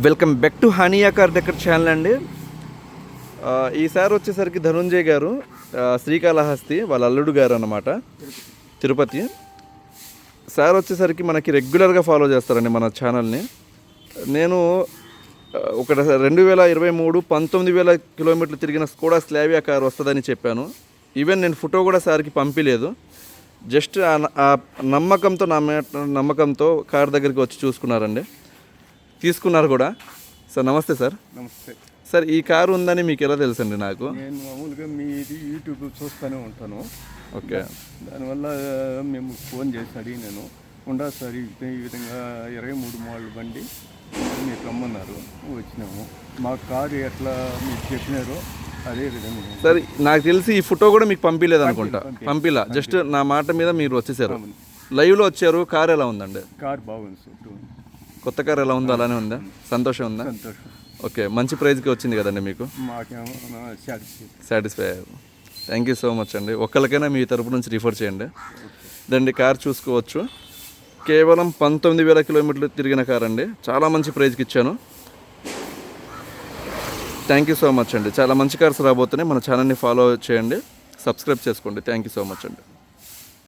Welcome back to Hania car decker channel అండి. ఈసారి వచ్చేసరికి ధనుంజయ్ గారు శ్రీకాళహస్తి వాళ్ళ అల్లుడు గారు అన్నమాట, తిరుపతి. సార్ వచ్చేసరికి మనకి రెగ్యులర్గా ఫాలో చేస్తారండి మన ఛానల్ని. నేను ఒక 2023 19,000 కిలోమీటర్లు తిరిగిన స్కోడా స్లావియా కార్ వస్తుందని చెప్పాను. ఈవెన్ నేను ఫోటో కూడా సార్కి పంపించలేదు. జస్ట్ ఆ నమ్మకంతో కార్ దగ్గరికి వచ్చి చూసుకున్నారండి, తీసుకున్నారు కూడా. సార్ నమస్తే. సార్ నమస్తే సార్, ఈ కారు ఉందని మీకు ఎలా తెలుసండి? నాకు నేను మామూలుగా మీది యూట్యూబ్ చూస్తూనే ఉంటాను. ఓకే, దానివల్ల మేము ఫోన్ చేసి అడిగినాను, ఉండా సార్ ఈ విధంగా 23 మోడల్ బండి మీరు రమ్మన్నారు, వచ్చినాము. మా కారు ఎట్లా మీకు చెప్పినారో అదే విధంగా. సార్ నాకు తెలిసి ఈ ఫోటో కూడా మీకు పంపించలేదు అనుకుంటా. పంపిలా, జస్ట్ నా మాట మీద మీరు వచ్చేసారు, లైవ్లో వచ్చారు. కారు ఎలా ఉందండి? కారు బాగుంది సార్. కొత్త కారు ఎలా ఉందో అలానే ఉందా? సంతోషం ఉందా? సంతోషం. ఓకే, మంచి ప్రైజ్కి వచ్చింది కదండి మీకు? మాకేమో సాటిస్ఫై అయ్యారు. థ్యాంక్ యూ సో మచ్ అండి. ఒక్కరికైనా మీ తరపు నుంచి రిఫర్ చేయండి. దండి కార్ చూసుకోవచ్చు. కేవలం 19,000 కిలోమీటర్లు తిరిగిన కార్ అండి. చాలా మంచి ప్రైజ్కి ఇచ్చాను. థ్యాంక్ యూ సో మచ్ అండి. చాలా మంచి కార్స్ రాబోతున్నాయి. మన ఛానల్ని ఫాలో చేయండి, సబ్స్క్రైబ్ చేసుకోండి. థ్యాంక్ యూ సో మచ్ అండి.